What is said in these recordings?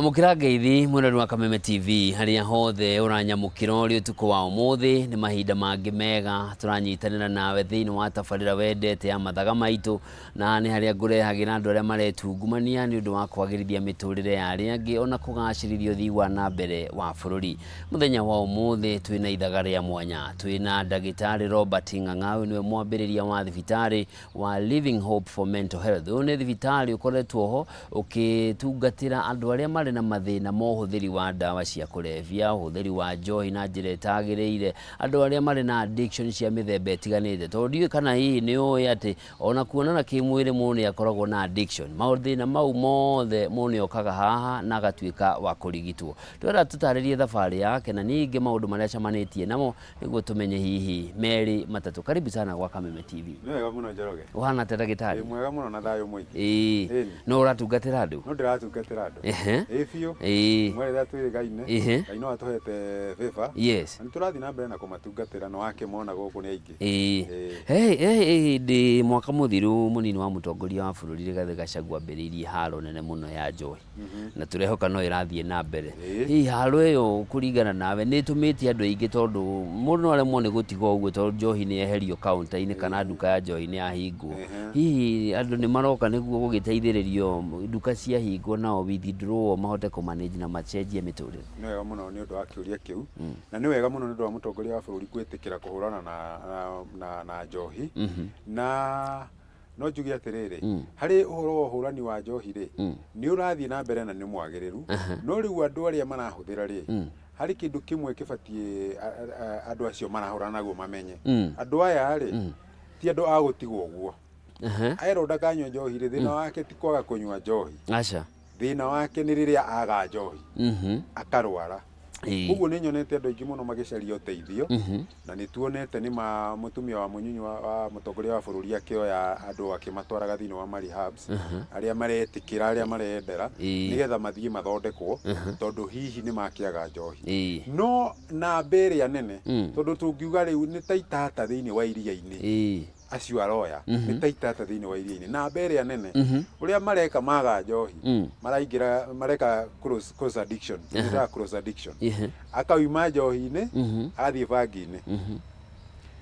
Amukira ngeithi mwena wa Kameme TV haria hothe uranyamukira uri utuko wa umuthi ni mahinda mangi mega turanyitanira nawe thiini wa tabarira wendete ya mathaga maitu na ni haria ngurehagira andu aria maretungumania ni undu wa kwagirithia miturire ya aria angi ona kugacirithia uthii wa na mbere wa bururi. Muthenya wa umuthi twina ithaga ria mwanya, twina ndagitari Robert Ng'ang'au niwe mwambiriria wa thibitari wa Living Hope for Mental Health. Une thibitari ukoretwo ho ukitungatira andu aria mari na mathina mo huthiri wa ndawa cia kulevya, huthiri wa njohi na njira itagiriire, andu aria mari na addiction cia mithemba itiganite. Tondu kana hii ni uyi ati ona kuonana kimwiri mundu akoragwo na addiction, mathina mau mothe mundu okaga haha na agatuika wa kurigitwo. Twira tutaririe thabari yake na ningi maundu maria camanitie namo niguo tumenye hihi meri matatu. Karibu sana kwa Kameme TV. Ni wega muno Njoroge. Uhana ta ndagitari? Mwega muno na thayo mwingi. No uratungatira andu? No ndiratungatira andu. Biũ mwere twiri Ngai no atuhete favor. Yes. Ni turathi na mbere na kumatungatira no wake mona guku ni aingi. Ndi mwaka muthiru munini wa mutongoria wa bururi Rigathi Gachagua ambiriirie haro nene muno ya njohi na turehoka no irathie na mbere. Hii haro iyo kuringana nawe ni tumiti andu aingi tondu mundu no aremwo ni gutiga uguo tondu njohi ni eherio counter-ini kana nduka ya njohi ni ahingwo. Hihi andu ni maroka niguo gugiteithiririo nduka cia hingwo nao withdraw mahote kumanage na machenjie miturire. Ni wega muno ni undu wa kiuria kiu na ni wega muno ni undu wa mutongoria wa bururi kwitikira kuhurana na njohi na no njugi atiriri hari uhoro wa uhurani wa njohi ri ni urathie na mbere na ni mwagiriru no riu andu aria marahuthira ri hari kindu kimwe kibatie andu acio marahurana naguo mamenye andu aya ri ti andu agutigwo uguo aero ndakanywa njohi ri thina wake ti kwaga kunywa njohi acha thina wake ni riria aga njohi akarwara. Uguo ni nyonete andu aingi muno magicaria uteithio na ni tuonete ni mutumia wa munyinyi wa mutongoria wa bururi akioya andu akimatwaraga thini wa rehabs aria maretikira aria marendera nigetha mathie mathondekwo tondu hihi ni makiaga njohi no na mbere anene tondu tungiuga riu ni taitata thini wa iria-ini acio aroya ni taitata thini wa iria-ini na mbere anene uria mareka maga njohi maraingira mareka cross addiction ira cross addiction akauma njohi-ini athie bangi-ini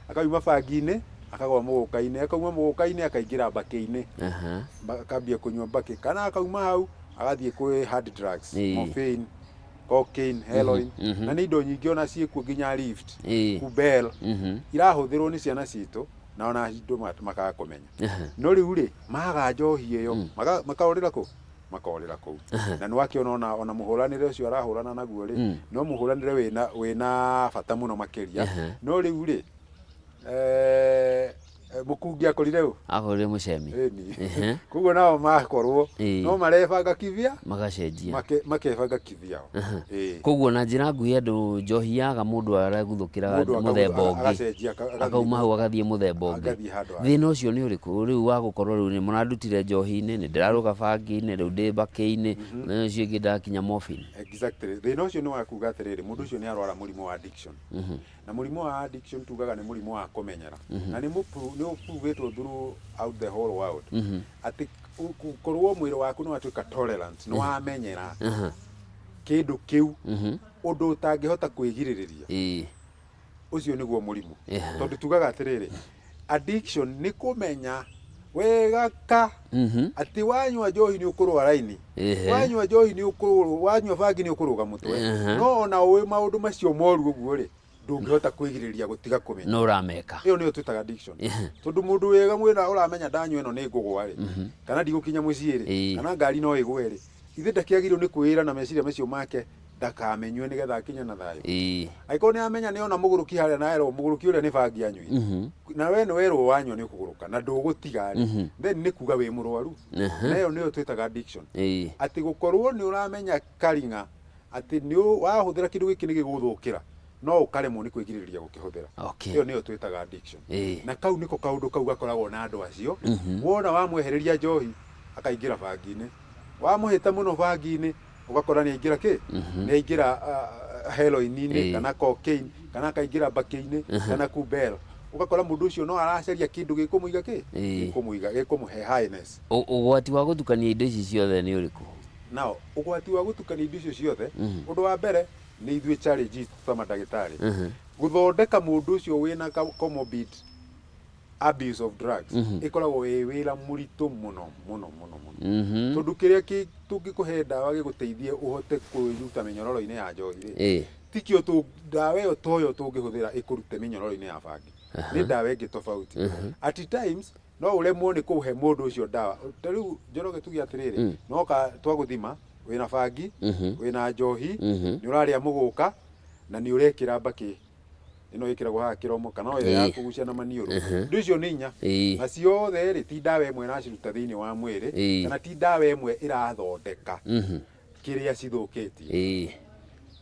akauma bangi-ini akagwa muguka-ini akauma muguka-ini akaingira mbaki-ini akambia kunywa mbaki kana akauma hau agathie kwi hard drugs morphine cocaine heroin na ni indo nyingi ona ciikuo nginya lift kubel irahuthirwo ni ciana citu na ona hindu makaga kumenya no riu ri maga njohi iyo makarorira ku na nwakiona ona muhuranire ucio arahurana naguo ri no muhuranire wina bata muno makiria no riu ri mukungi akorire u akorire mucemi kuguo nao makorwo no marebanga kivia magacenjia makebanga kivia kuguo na njira nguhi andu njohi yaga mundu araguthukira muthemba ungi akauma hau agathie muthemba ungi thina ucio ni uriku riu wa gukorwo riu ni muradutire njohi-ini ni ndiraruga bangi-ini riu ndi mbaki-ini na ucio ingi ndakinya morphine. Exactly thina ucio ni wa kuga atiriri mundu ucio ni arwara murimu wa addiction na murimu wa addiction tugaga ni murimu wa kumenyera na ni uproved throughout the whole world ati korwo mwiri waku no atuika tolerant no wamenyera kindu kiu undu utangihota kwigiririria ucio niguo murimu tondu tugaga atiriri addiction ni kumenya wega ka ati wanywa njohi ni ukurwara ini wanywa njohi ni wanywa bangi ni ukuruga mutwe no na uwe maundu macio moru uguo ri ndungihota kwigiriria gutiga kumenya no urameka iyo niyo twitaga addiction tondu mundu wega mwina uramenya ndanywa ino ni ngugwa ri kana ndigukinya mucii ri kana ngari no igwe ri ithe ndakiagirwo ni kwira na meciria macio make ndakamenywe nigetha akinya na thayo aiko ni amenya ni ona muguruki haria na ero muguruki uria ni bangi anywi na we no wero wanywa ni kuguruka na ndugutiga ri then ni kuga we murwaru na iyo niyo twitaga addiction ati gukorwo ni uramenya karinga ati ni wahuthira kindu giki ni giguthukira no ukaremwo ni kwigiriria gukihuthira iyo niyo twitaga addiction na kau niko kaundu kau gakoragwo na andu acio wona wamwehereria njohi akaingira bangi-ini wamuhita muno bangi-ini ugakora ni aingira ki ni aingira heroin-ini kana cocaine kana akaingira mbaki-ini kana kubel ugakora mundu ucio no aracaria kindu gikumuiga ki gikumuhe highness ugwati wa gutukania indo ici ciothe ni uriku nao ugwati wa gutukania indo icio ciothe undu wa mbere ni ithue challenges ta madagitari guthondeka mundu ucio wina comorbid abuse of drugs ikoragwo wira muritu muno tondu kiria tungikuhe ndawa giguteithie uhote kwiruta minyororo-ini ya njohi tikio tu ndawa iyo toyo tungihuthira ikurute minyororo-ini ya bangi ni ndawa ingi tofauti at times no uremwo ni kuhe mundu ucio ndawa tariu Njoroge tugi atiriri no ka twaguthima wina bangi wina njohi ni uraria muguka na ni urekira mbaki ino ikiragwo ha kiromo kana oyo ya kugucia na maniuru ndu icio ni inya na ciothe ri ti ndawa imwe na ciruta thiini wa mwiri kana ti ndawa imwe irathondeka kiria cithukitie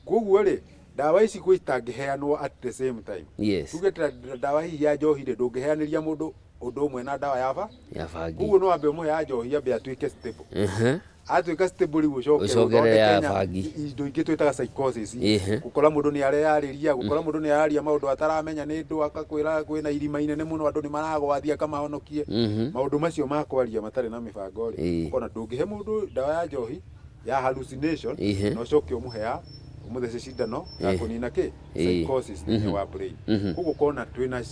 koguo ri ndawa ici gwi itangiheanwo at the same time tuge ndawa hii ya njohi ri ndungiheaniria mundu undu umwe na ndawa ya bangi koguo no ambe umwe ya njohi ambe atuike stable atuika stable riu ucokere ya bangi indo ingi twitaga psychosis gukora mundu ni areyariria gukora mundu ni araria maundu ataramenya ni ndu akakwira kwina irima inene muno andu ni maragwathia kamahonokie maundu macio makwaria matari na mibango ri ukona ndungihe mundu ndawa ya njohi ya hallucination no ucoke umuhea umuthece cindano ya kunina ki psychosis ni wa brain koguo kona twina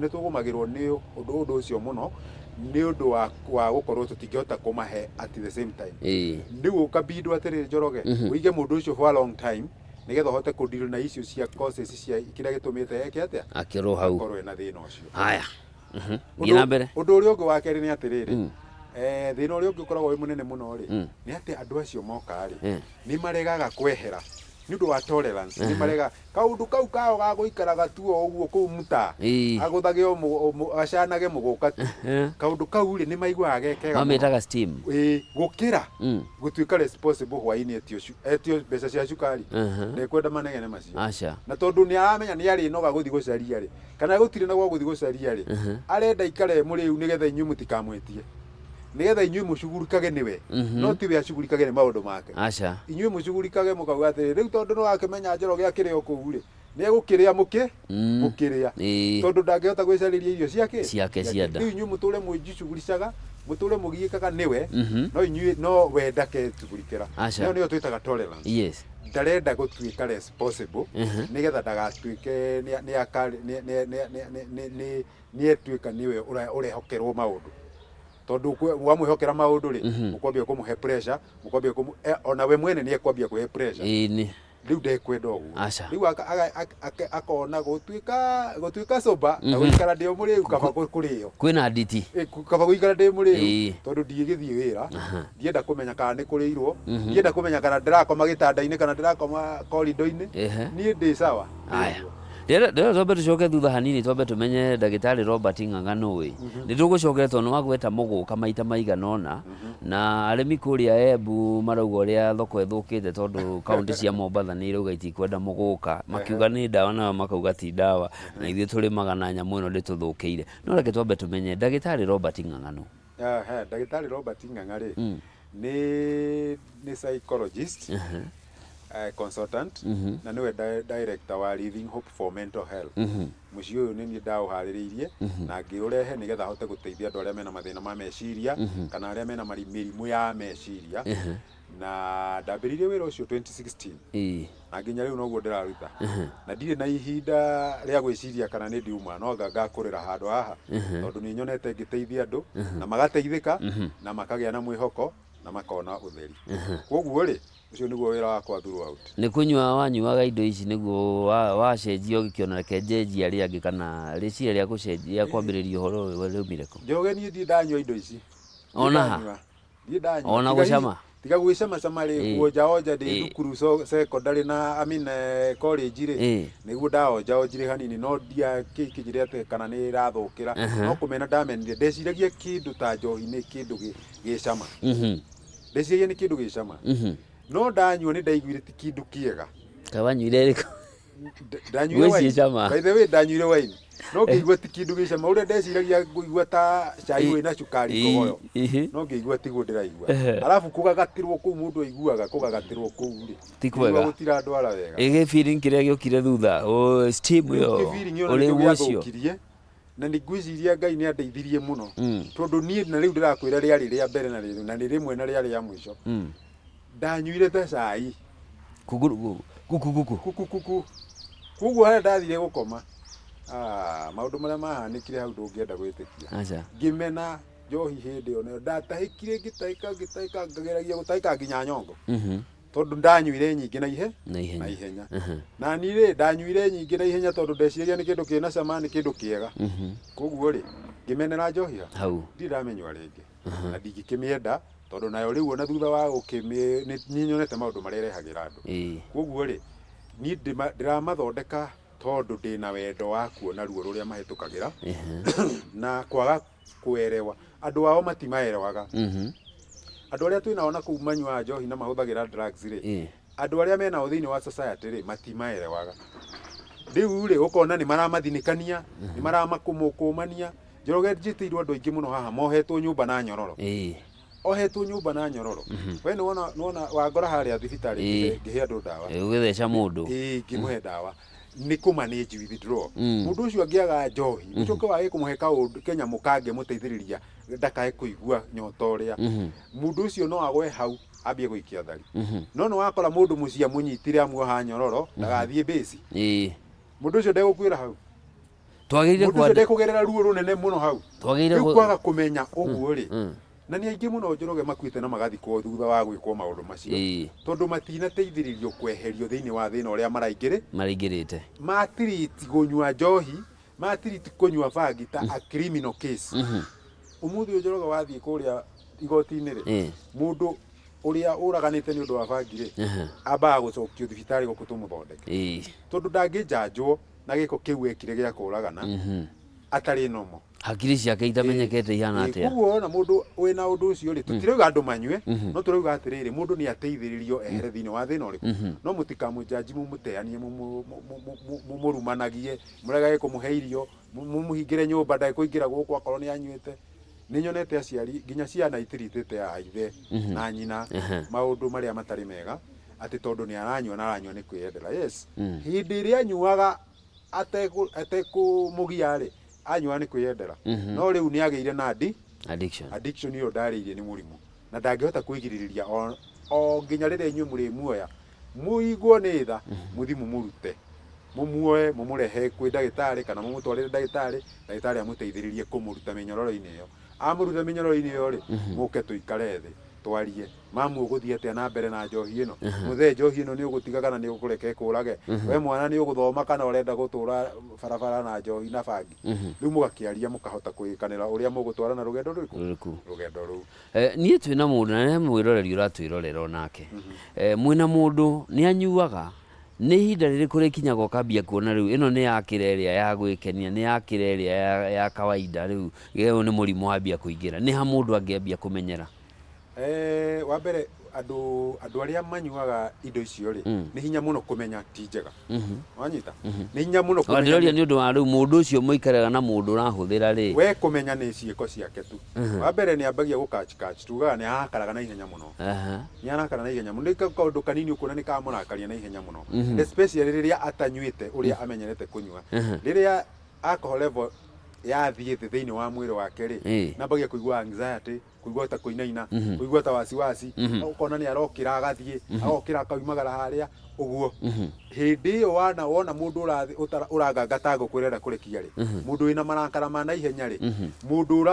ni tugumagirwo ni undu ucio muno ni undu wa gukorwo tutingihota kumahe at the same time ndigu kabidwa atiri Njoroge uige mundu ucio for a long time nigetha hote ku deal na issue cia causes cia kira gitumite yake atia akiro hau korwe na thina ucio haya ngina mbere undu uri ungi wa keri ni atiriri thina uri ungi ukoragwo wi munene muno ri ni ati andu acio moka ri ni maregaga kwehera ni undu wa tolerance ni marega kaundu kau kao ga guikaraga tu oguo ku muta aguthage acanage muguka kaundu kau ri ni maigua gekega mametaga steam gukira gutuika responsible hwaini etio mbeca cia cukari ndekwenda manegene macio acha na tondu ni aramenya ni ari noga guthi gucaria ri kana gutire na gwa guthi gucaria ri arenda ikare muriu nigetha inyu mutikamwetie nigetha inyui mucugurikage niwe no tiwe acugurikage ni maundu make acha inyui mucugurikage mukauga ati riu tondu no akimenya Njoroge akirio kuu ri ni egukiria mukiria tondu ndangihota gwicariria irio ciake cianda riu inyui muture mujicuguricaga muture mugiikaga niwe no inyui no wendake tugurikira no niyo twitaga tolerance ndarenda gutuika responsible nigetha ndagatuike ni etuika niwe urehokerwo maundu tondu wamwihokera maundu ri ukwambia kumuhe pressure ukwambia ona we mwene ni ekwambia kuhe pressure ni riu ndekwenda uguo riu akona gutuika soba na guikara ndio muriu kaba kurio kwina nditi kaba guikara ndio muriu tondu ndigithie wira ndienda kumenya kana ni kurirwo ndienda kumenya kana ndirakoma gitanda-ini kana ndirakoma korido-ini ni ndi sawa aya Ndera twambe tucoke thutha hanini twambe tumenye ndagitari Robert Ng'ang'a wi ni tugucokera tondu wa gweta muguka maita maiganona na arimi kuria Embu marauga uria thoko ethukite tondu kaunti cia Mombatha ni irauga itikwenda muguka makiuga ni dawa na makauga ti dawa na ithuĩ turimaga na nyamu ino ndituthukiire no reke twambe tumenye ndagitari Robert Ng'ang'a ndagitari Robert Ng'ang'a ri ni psychologist consultant na niwe director wa Living Hope for Mental Health muci uyu ni ni ndauhaririirie na ngiurehe nigetha hote guteithia andu aria mena mathina ma meciria kana aria mena mirimu ya meciria na ndambiririe wira ucio 2016 na nginya riu noguo ndiraruta na ndire na ihinda ria gwiciria kana ni ndiuma no ngakurira handu haha tondu ni nyonete ngiteithia andu na magateithika na makagia na mwihoko na makona utheri koguo ri ucio niguo wira wakwa throughout ni kunywa wanyuaga indo ici niguo wacenjia ugikiona reke njenjia ria angi kana riciria ria gucenjia kwambiriria uhoro riumire ku Njoroge ni ndi ndanyua indo ici ona ndanyua ona gucama tiga gwicama cama ri kuoja ndi thukuru secondary na college ri niguo ndaoja njire hanini no ndia kikijire ate kana ni irathukira no kumena ndamenire ndeciragia kindu ta njohi ni kindu gicama ndeciragia ni kindu gicama no ndanyua ni ndaiguire ti kindu kiega kawanyuire riko ndanyuire wine by the way ndanyuire wine no ngĩigua ti kindu gicama uria ndeciragia ngũigua ta cai wĩna cukari kogoyo no ngĩigua tiguo ndĩraigua alafu kugagatirwo kũu mũndũ aiguaga kugagatirwo kũu ri ti kwega gũtira ndwara wega feeling kĩrĩa gĩokire thutha steam yo uri ucio na ndigwiciria Ngai nĩ andeithirie muno tondu niĩ na rĩu ndĩrakwĩra rĩarĩ rĩa mbere na nĩ rĩmwe na rĩarĩ rĩa mũico ndanyuire ta cai kuku koguo harĩa ndathire gũkoma maũndũ marĩa mahanĩkire hau ndũngĩenda gwĩtĩkia ngĩmena njohi hĩndĩ ĩyo ndatahĩkire ngĩtahĩka ngageragia gũtahĩka nginya nyongo tondu ndanyuire nyingĩ na ihenya na niĩ rĩ ndanyuire nyingĩ na ihenya tondu ndeciragia nĩ kĩndũ kĩna cama nĩ kĩndũ kĩega koguo rĩ ngĩmenera njohi hau ndiramenya rĩngĩ na ndingĩkĩmĩenda tondu nayo rĩu ona thutha wa nĩ nyonete maũndũ marĩa ĩrehagĩra andũ koguo rĩ niĩ ndĩramathondeka tondu ndĩna wendo wa kuona ruo rũrĩa mahĩtũkagĩra na kwaga kuerewa andũ ao matimaerewaga andũ arĩa twĩnao na kũu manyuaga njohi na mahũthagĩra drugs rĩ andũ arĩa menao thĩinĩ wa society rĩ matimaerewaga rĩu rĩ ũkona nĩ maramathinĩkania nĩ maramakũmũkũmania Njoroge njĩtĩirwo andũ aingĩ mũno haha mohetwo nyũmba na nyororo ohetwo nyũmba na nyororo we nĩ wona wangora harĩa thibitarĩ ngĩhe andũ ndawa ũgĩtheca mũndũ ngĩmũhe ndawa nĩ kũmanage withdraw mũndũ ũcio angĩaga njohi ũcoke wage kũmũhe kaũndũ kenyamũ kangĩmũteithĩrĩria ndakae kũigua nyota ũrĩa mũndũ ũcio no agwe hau ambie gũikia thari no nĩ wakora mũndũ mũcia mũnyitire amuoha nyororo ndagathiĩ base mũndũ ũcio ndegũkuĩra hau twagĩrĩire mũndũ ũcio ndekũgerera ruo rũnene mũno hau rĩu kwaga kũmenya ũguo rĩ na nĩ aingĩ mũno Njoroge makuĩte na magathikwo thutha wa gwĩkwo maũndũ macio tondu matinateithĩrĩrio kweherio thĩinĩ wa thĩna ũrĩa maraingĩrĩte matiriti gũnyua njohi matiriti kũnyua bangi ta a criminal case ũmũthĩ Njoroge wathiĩ kũrĩa igoti-inĩ rĩ mũndũ ũrĩa ũraganĩte nĩ ũndũ wa bangi rĩ ambaga gũcokio thibitarĩ gũkũ tũmũthondeke tondu ndangĩnjanjwo na gĩko kĩu ekire gĩa kũragana atarĩ nomo hakiri ciake itamenyekete ihana atĩa koguo ona mũndũ wĩna ũndũ ũcio rĩ tũtirauga andũ manyue no tũrauga atĩrĩrĩ mũndũ nĩ ateithĩrĩrio ehere thĩinĩ wa thĩna ũrĩkũ no mũtikamũjanji mũmũteanie mũmũrumanagie mũregage kũmũhe irio mũmũhingĩre nyũmba ndekũingĩra gũkũ akorwo nĩ anyuĩte nĩ nyonete aciari nginya ciana itiritĩte a ithe na nyina maũndũ marĩa matarĩ mega atĩ tondũ nĩ aranyua na aranyua nĩ kwĩyendera hĩndĩ ĩrĩa anyuaga atekũmũgia rĩ anyua nĩ kwĩyendera no rĩu nĩ agĩire na addiction ĩyo ndarĩirie nĩ mũrimũ na ndangĩhota kwĩgirĩrĩria o nginya rĩrĩa inyuĩ mũrĩmuoya mũigwo nĩ tha mũthi mũmũrute mũmuoe mũmũrehe kwĩ ndagĩtarĩ kana mũmũtwarĩre ndagĩtarĩ amũteithĩrĩrie kũmũruta mĩnyororo-inĩ ĩyo amũruta mĩnyororo-inĩ ĩyo rĩ mũke tũikare thĩ twarie mamu ũgũthiĩ atĩa na mbere na njohi ĩno mũthee njohi ĩno nĩ ũgũtigaga na nĩ ũkũreka ĩkũrage we mwana nĩ ũgũthoma kana ũrenda gũtũra barabara na njohi na bangi rĩu mũgakĩaria mũkahota kwĩkanĩra ũrĩa mũgũtwarana rũgendo rũu niĩ twĩna mũndũ na nĩ mwĩroreri ũratwĩrorera onake mwĩna mũndũ nĩ anyuaga nĩ ihinda rĩrĩkũ rĩkinyaga ũkambia kuona rĩu ĩno nĩ yakĩra ĩrĩa ya gwĩkenia nĩ yakĩra ĩrĩa ya kawaida rĩu ũyũ nĩ mũrimũ wambia kũingĩra nĩ ha mũndũ angĩambia kũmenyera wa mbere andũ arĩa manyuaga indo icio rĩ nĩ hinya mũno kũmenya ti njega wanyita nĩ hinya mũno kũmenya ndĩroria nĩ ũndũ wa rĩu mũndũ ũcio mũikaraga na mũndũ ũrahũthĩra rĩ we kũmenya nĩ ciĩko ciake tu wa mbere nĩ ambagia gũkach tugaga nĩ arakaraga na ihenya mũno nĩ arakara na ihenya mũno nĩ kaũndũ kanini ũkuona nĩ kamũrakaria na ihenya mũno especially rĩrĩa atanyuĩte ũrĩa amenyerete kũnyua rĩrĩa alcohol level yathiĩ thĩ thĩinĩ wa mwĩrĩ wake rĩ nambagia kũigua anxiety kũigua ta kũinaina kũigua ta wasiwasi ũkona nĩ arokĩra agathiĩ agokĩra akaumagara harĩa ũguo hĩndĩ ĩyo wona mũndũ ũrangangata ngũkwĩrenda kũrekia rĩ mũndũ wĩna marakara ma na ihenya rĩ mũndũ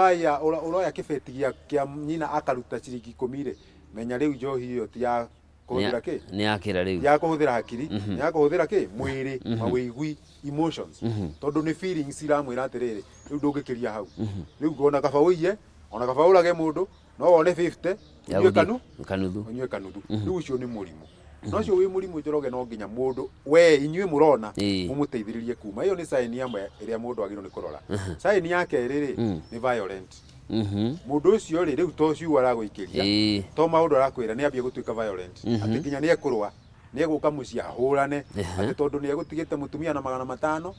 ũroya kĩbeti kĩa nyina akaruta ciringi 10 rĩ menya rĩu njohi ĩyo ti ya kũhũthĩra kĩ nĩ yakĩra rĩu ya kũhũthĩra hakiri nĩ ya kũhũthĩra kĩ mwĩrĩ mawĩigwi emotions tondũ nĩ feelings iramwĩra atĩrĩrĩ rĩu ndũngĩkĩria hau rĩu ona kaba ũiye ona kaba ũrage mũndũ no wone 50 unyue kanuthu rĩu ũcio nĩ mũrimũ no ũcio wĩ mũrimũ Njoroge no nginya mũndũ we inyuĩ mũrona mũmũteithĩrĩrie kuma ĩyo nĩ sign yamwe ĩrĩa mũndũ agĩrĩirwo nĩ kũrora sign ya kerĩ rĩ nĩ violent mũndũ ũcio rĩ rĩu to ciu aragũikĩria to maũndũ arakwĩra nĩ ambia gũtuĩka violent atĩ nginya nĩ ekũrũa nĩ egũka mũciĩ ahũrane atĩ tondũ nĩ egũtigĩte mũtumia na 500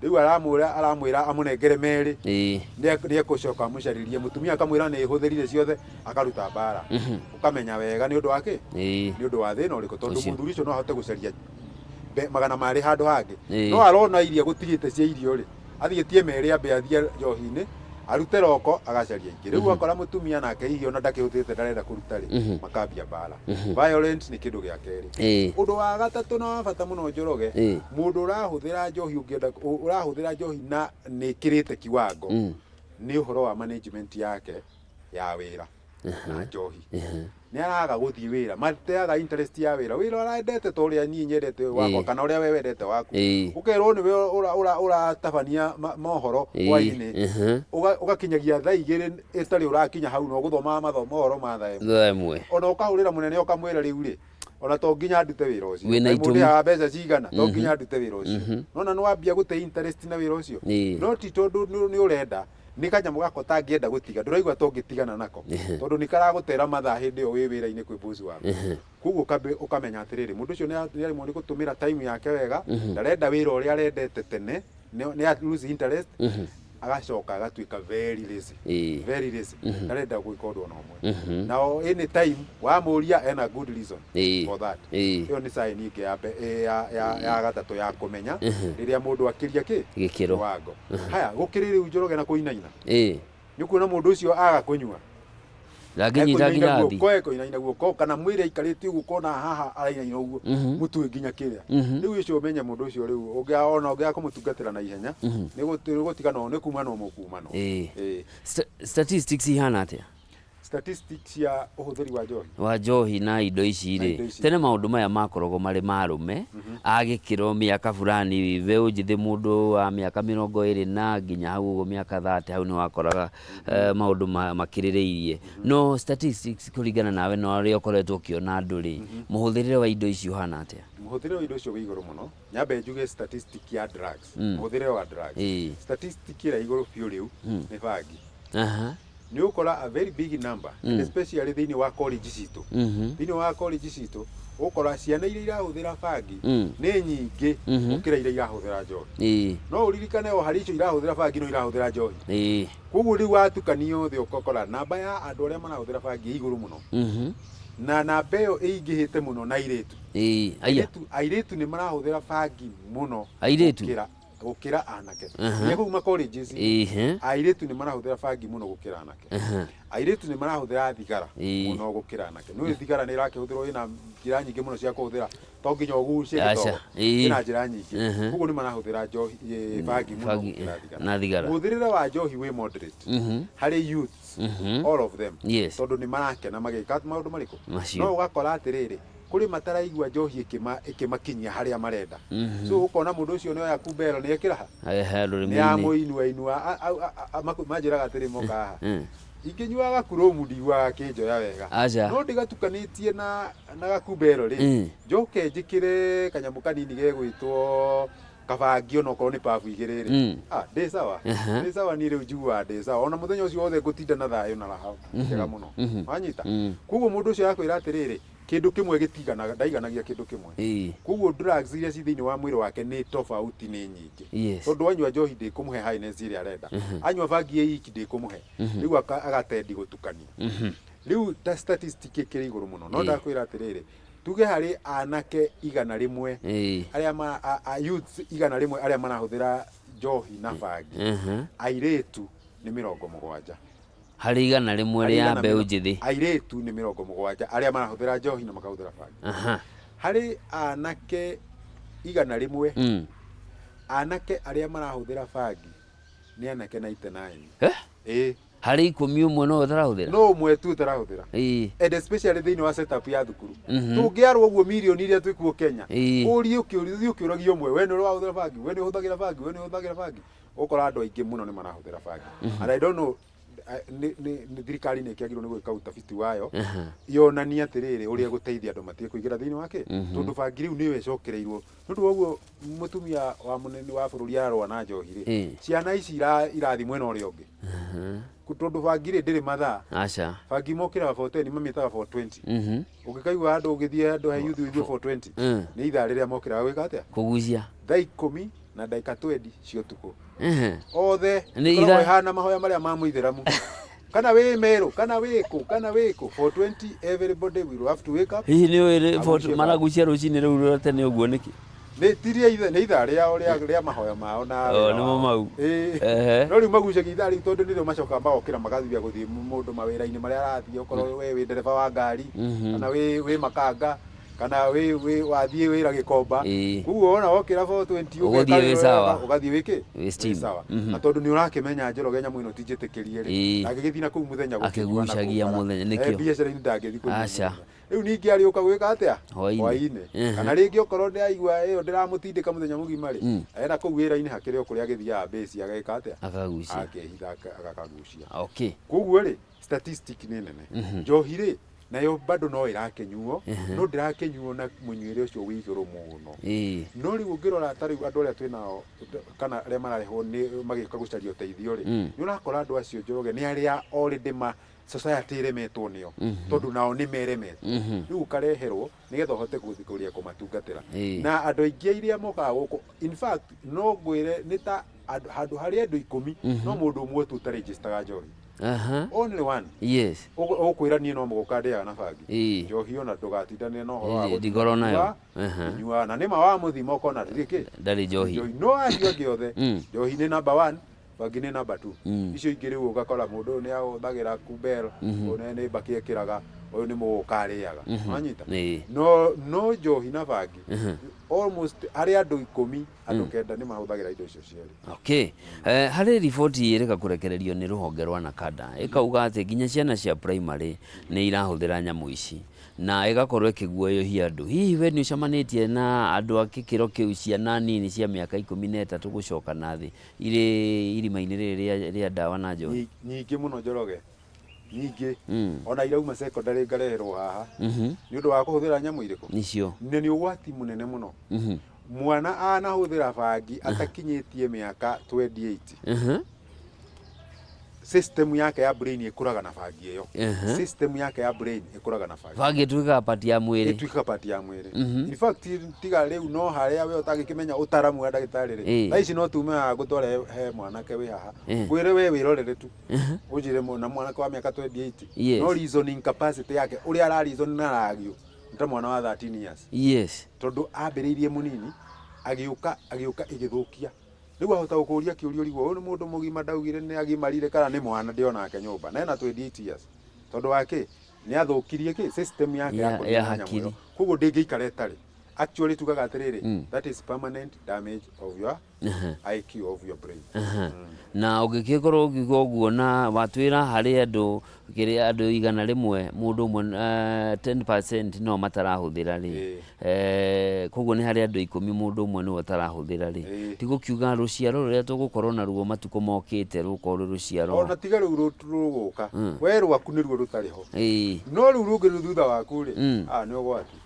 rĩu aramwĩra amũnengere merĩ nĩ egũcoka amũcarĩrie mũtumia akamwĩra nĩ hũthĩrire ciothe akaruta mbara ũkamenya wega nĩ ũndũ wa kĩ nĩ ũndũ wa thĩna ũrĩkũ tondũ mũthuri ũcio no ahote gũcaria 200 handũ hangĩ no arona iria gũtigĩte cia irio rĩ athietie mere ambe athie njohi-inĩ arute roko agacaria ingĩ rĩu akora mũtumia nake hihi ona ndakĩhũthĩte ndarenda kũruta rĩ makambia mbara violent nĩ kĩndũ gĩa kerĩ ũndũ wa gatatũ na wa bata mũno Njoroge mũndũ ũrahũthĩra njohi ũngĩenda ũrahũthĩra njohi na nĩ kĩrĩte kiwango nĩ ũhoro wa management yake ya wĩra na njohi nĩ araga gũthiĩ wĩra mateaga interest ya wĩra arendete ta ũrĩa niĩ nyendete wakwa kana ũrĩa we wendete waku ũkerwo nĩwe ũratabania mohoro hwainĩ ũgakinyagia thaa igĩrĩ ĩtarĩ ũrakinya hau na ũgũthoma mohoro ma thaa ĩmwe ona ũkahũrĩra mũnene ũkamwĩra rĩu rĩ ona to nginya ndute wĩra ũcio mũndũ ya mbeca cigana to nginya ndute wĩra ũcio nona nĩ wambia gũte interest na wĩra ũcio no ti tondũ nĩ ũrenda nĩ kanyamũ gako tangĩenda gũtiga ndũraigua tũngĩtigana nako tondũ nĩ karagũtera mathaa hĩndĩ ĩyo wĩ wĩra-inĩ kwĩ boss waku koguo ũkamenya atĩrĩrĩ mũndũ ũcio nĩ arĩmwo nĩ gũtũmĩra time yake wega ndarenda wĩra ũrĩa arendete tene nĩ lose interest agacoka agatuĩka very lazy ndarenda gwĩka ũndũ ona ũmwe na any time wamũria ena good reason for that ĩyo nĩ sign ĩngĩ ya gatatũ ya kũmenya rĩrĩa mũndũ akĩria kĩwango haya gũkĩrĩ rĩu Njoroge na kũinaina nĩ kuona mũndũ ũcio aga kũnyua Laginyita girathi kũinaina guoko kana mwĩrĩ aikarĩte ũguo kona haha arainaina ũguo mũtwe nginya kĩrĩa rĩu icio ũmenye mũndũ ũcio rĩu ũngĩona kũmũtungatĩra na ihenya nĩ gũtigana nĩ kuma no mũkumano statistics ihana atĩa statistics ya ũhũthĩri wa njohi na indo ici rĩ tene maũndũ maya makoragwo marĩ marũme agĩkĩrwo mĩaka fulani beũ njĩthĩ mũndũ wa mĩaka 20 na nginya hau ũguo mĩaka 30 hau nĩ wakoraga maũndũ makĩrĩrĩirie no statistics kũringana nawe na ũrĩa ũkoretwo ũkĩona andũ rĩ mũhũthĩrĩre wa indo ici ũhana atĩa mũhũthĩrĩre wa indo icio wĩ igũrũ mũno nyambe njuge statistic ya drugs mũhũthĩrĩre wa drugs statistic ĩrĩa igũrũ biũ rĩu nĩ bangi nĩ ũkora a very big number especially thĩinĩ wa college citũ thĩinĩ wa college citũ ũkora ciana iria irahũthĩra bangi nĩ nyingĩ gũkĩra iria irahũthĩra njohi no ũririkane o harĩ icio irahũthĩra bangi no irahũthĩra njohi koguo rĩu watukanio thĩ ũkora namba ya andũ arĩa marahũthĩra bangi igũrũ mũno na namba ĩyo ĩingĩhĩte mũno na airĩtu nĩ marahũthĩra bangi mũno gũkĩra anake nĩ kuma colleges airĩtu nĩ marahũthĩra bangi mũno gũkĩra anake airĩtu nĩ marahũthĩra thigara mũno gũkĩra anake no thigara nĩ irakĩhũthĩrwo ina njĩra nyingĩ mũno cia kũhũthĩra to nginya ũgucie gĩtoro ina njĩra nyingĩ koguo nĩ marahũthĩra njohi bangi mũno na thigara mũhũthĩrĩre wa njohi wĩ moderate harĩ youth all of them tondũ nĩ marakena magĩka maũndũ marĩkũ no ũgakora atĩrĩrĩ kuri mataraigua njohi ĩkĩmakinyia harĩa marenda so ukona mũndũ ũcio nĩ oya kumbero nĩ ekĩra nĩ amũinua manjĩraga atĩrĩ moka haha ingĩnyuaga kuromu ndigua kĩnjoya wega no ndigatukanĩtie na gakumbero rĩ njoke njĩkĩre kanyamũ kanini gegwĩtwo kabangi ona okorwo nĩ pabu igĩrĩ rĩ ndĩ sawa niĩ rĩu njiguaga ndĩ sawa ona mũthenya ũcio wothe ngũtinda na thayũ na raha njega mũno wanyita koguo mũndũ ũcio akwĩra atĩrĩrĩ kĩndũ kĩmwe gĩtiganaga ndaiganagia kĩndũ kĩmwe koguo drugs iria ci thĩinĩ wa mwĩrĩ wake nĩ tofauti nĩ nyingĩ tondũ anyua njohi ndĩkũmũhe highness ĩrĩa arenda anyua bangi iki ndĩkũmũhe rĩu agatendi gũtukania rĩu ta statistic ĩkĩrĩ igũrũ mũno no ndakwĩra atĩrĩrĩ tuge harĩ anake 100 arĩa youth 100 arĩa marahũthĩra njohi na bangi airĩtu nĩ 70 harĩ 100 rĩa mbeũ njĩthĩ airĩtu nĩ 70 arĩa marahũthĩra njohi na makahũthĩra bangi harĩ anake 100 anake arĩa marahũthĩra bangi nĩ anake 99 harĩ 11 no ũtarahũthĩra no ũmwe tu ũtarahũthĩra and especially thĩinĩ wa setup ya thukuru tũngĩarwo ũguo mirioni iria twĩkuo Kenya ũrie ũkĩũragio ũmwe we nĩ ũrahũthĩra bangi we nĩ ũhũthagĩra bangi ũkora andũ aingĩ mũno nĩ marahũthĩra bangi and I don't know nĩ thirikari nĩ ĩkĩagĩrĩirwo nĩ gwĩka ũtafiti wayo yonania atĩrĩrĩ ũrĩa gũteithia andũ matige kũingĩra thĩinĩ wake tondũ bangi rĩu nĩyo ĩcokereirwo nĩ ũndũ woguo mũtumia wa mũnene wa bũrũri ararũa na njohi rĩ ciana ici irathi mwena ũrĩa ũngĩ tondũ bangi rĩ ndĩrĩ mathaa bangi mokĩra 410 mamĩtaga 420 ũngĩkaigua andũ ũgĩthiĩ andũ he youth with 420 nĩ ithaa rĩrĩa mokĩra gwĩka atĩa kũgucia thaa 10 na ndagĩka 20 cia ũtukũ othe nĩ ihana mahoya marĩa ma mũithĩramu kana wĩ merũ kana wĩkũ 420 everybody will have to wake up hihi nĩ maragucia rũcinĩ rũu rwothe nĩ ũguo nĩkĩ nĩ tiria ithe nĩ itha rĩa mahoya mao na nĩmo mau no rĩu magucagia itha rĩu tondũ nĩrĩo macokaga magokĩra magathithia gũthiĩ mũndũ mawĩra-inĩ marĩa arathiĩ okorwo we wĩ ndereba wa ngari kana wĩ makanga kana wathiĩ wĩra Gĩkomba koguo wona wokĩra 420 ũgathiĩ wĩ sawa na tondũ nĩ ũrakĩmenya Njoroge nyamũ ĩno tinjĩtĩkĩrie rĩ agĩgĩthiĩ na kũu mũthenya akĩgucagia mũthenya nĩkĩo biacara-inĩ ndangĩthiĩ kũnyua rĩu ningĩ arĩũka gwĩka atĩa hwaĩ-inĩ kana rĩngĩ okorwo ndĩraigua ĩyo ndĩramũtindĩka mũthenya mũgima rĩ ena kũu wĩra-inĩ hakĩrĩ o kũrĩa agĩthiaga base ageka atĩa akehitha agakagucia koguo rĩ statistic nĩ nene njohi rĩ nayo bado no ĩrakĩnyuo no ndĩrakĩnyuo na mũnyuĩre ũcio wĩ igũrũ mũno no rĩu ũngĩrora ta rĩu andũ arĩa twĩnao kana arĩa mararehwo nĩ magĩũka gũcaria ũteithio rĩ nĩ ũrakora andũ acio Njoroge nĩ arĩa already society ĩremetwo nĩo tondũ nao nĩ meremetwo rĩu ũkareherwo nĩgetha ũhote gũthikũria kũmatungatĩra na andũ aingĩ iria mokaga gũkũ in fact no ngwĩre nĩ ta handũ harĩ andũ 10 no mũndũ ũmwe tu ũtaregistaga njohi only one yes ũkwĩra niĩ no mũgũka ndĩaga na bangi njohi ona ndũgatindane na ũhoro wa ndigoro nayo nyua na nĩma wa mũthima ũkona ndarĩ njohi no acio angĩ othe njohi nĩ number 1 bangi nĩ number 2 icio ingĩ rĩu ũgakora mũndũ ũyũ nĩ ahũthagĩra kubel ũyũ nĩ mbaki ekĩraga ũyũ nĩ mũgũka arĩaga wanyita no njohi na bangi almost harĩ andũ 10 andũ 9 nĩ mahũthagĩra indo icio cierĩ harĩ riboti ĩrĩka kũrekererio nĩ rũhonge rwa NACADA ĩkauga atĩ nginya ciana cia primary nĩ irahũthĩra nyamũ ici na ĩgakorwo ĩkĩguoyohia andũ hihi we nĩ ũcemanĩtie na andũ a gĩkĩro kĩu ciana nini cia mĩaka 13 gũcoka na thĩ irĩ irima-inĩ rĩrĩ rĩa ndawa na njohi nyingĩ mũno Njoroge nyingĩ ona irauma secondary ngareherwo haha nĩ ũndũ wa kũhũthĩra nyamũ irĩkũ nicio nĩ ũgwati mũnene mũno mwana anahũthĩra bangi atakinyĩtie mĩaka 28 system yake ya brain ĩkũraga na bangi ĩyo system yake ya brain ĩkũraga na bangi ĩtuĩkaga pati ya mwĩrĩ in fact tiga rĩu no harĩa we ũtangĩkĩmenya ũtaramu wa ndagĩtarĩ rĩ tha ici no tume gũtwara he mwanake wĩ haha kwĩre we wĩrorere tu ũnjĩre na mwanake wa mĩaka 28 no reasoning capacity yake ũrĩa ara reason na aragio nĩ ta mwana wa 13 years tondũ ambĩrĩirie mũnini agĩũka ĩgĩthũkia rĩu ahota gũkũria kĩũria ũrigwo ũyũ nĩ mũndũ mũgima ndaugire nĩ agimarire kana nĩ mwana ndĩonake nyũmba na ena 28 years tondũ wake nĩ athũkirie system yake ya hakiri koguo ndĩngĩikara ĩtarĩ actually tugaga atĩrĩrĩ that is permanent damage of your IQ of your brain na ũngĩkorwo ũkiuga ũguo na watwĩra harĩ andũ kĩrĩa andũ 100 mũndũ ũmwe 10% no matarahũthĩra rĩ koguo nĩ harĩ andũ 10 mũndũ ũmwe nĩwe ũtarahũthĩra rĩ ti gũkiuga rũciaro rũrĩa tũgũkorwo naruo matukũ mokĩte rũkorwo rũciaro ona tiga rĩu rũgũka we rwaku nĩruo rũtarĩ ho no rĩu rũngĩ thutha waku rĩ nĩ ũgwati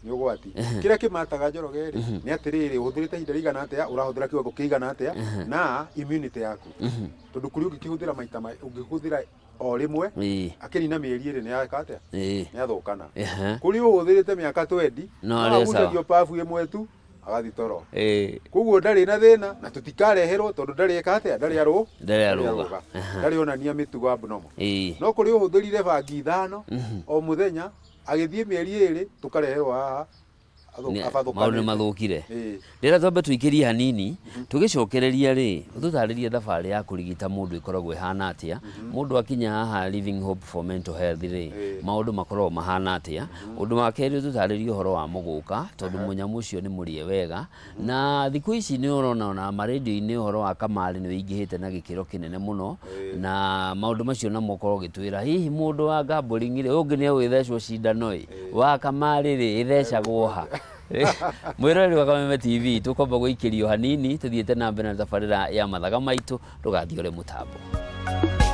nĩ ũgwati kĩrĩa kĩmataga Njoroge rĩ nĩ atĩrĩrĩ ũhũthĩrĩte ihinda rĩigana atĩa ũrahũthĩra kiwango kĩigana atĩa na immunity yaku tondũ kũrĩ ũngĩkĩhũthĩra maita ũngĩhũthĩra o rĩmwe akĩnina mĩeri ĩrĩ nĩ yaka atĩa nĩ athũkana kũrĩ ũhũthĩrĩte mĩaka 20 no agucagia pabu ĩmwe tu agathi toro koguo ndarĩ na thĩna na tũtikareherwo tondũ ndarĩ eka atĩa ndarĩ arũga ndarĩ onania mĩtugo abnormal no kũrĩ ũhũthĩrire bangi 5 o mũthenya agĩthiĩ mĩeri 2 tũkareherwo haha maũndũ mathũkire rĩrĩa twambe tũikĩrie hanini tũgĩcokereria rĩ ũtũtarĩrie thabarĩ ya kũrigita mũndũ ĩkoragwo ĩhana atĩa mũndũ akinya haha Living Hope for Mental Health rĩ maũndũ makoragwo mahana atĩa ũndũ wa kerĩ ũtũtarĩrie ũhoro wa mũgũka tondũ mũnyamũ ũcio nĩ mũrĩe wega na thikũ ici nĩ ũrona ona marendio-inĩ ũhoro wa kamarĩ nĩ wĩingĩhĩte na gĩkĩro kĩnene mũno na maũndũ macio namo ũkorwo ũgĩtwĩra hihi mũndũ wa gambling rĩ ũngĩ nĩ agwĩthecwo cindano wa kamarĩ rĩ ĩthecagwo ha mwĩroreri wa Kameme TV tũkomba gũikĩrio hanini tũthiĩte na mbere na tabarĩra ya mathaga maitũ ndũgathiĩ ũrĩ mũtambo.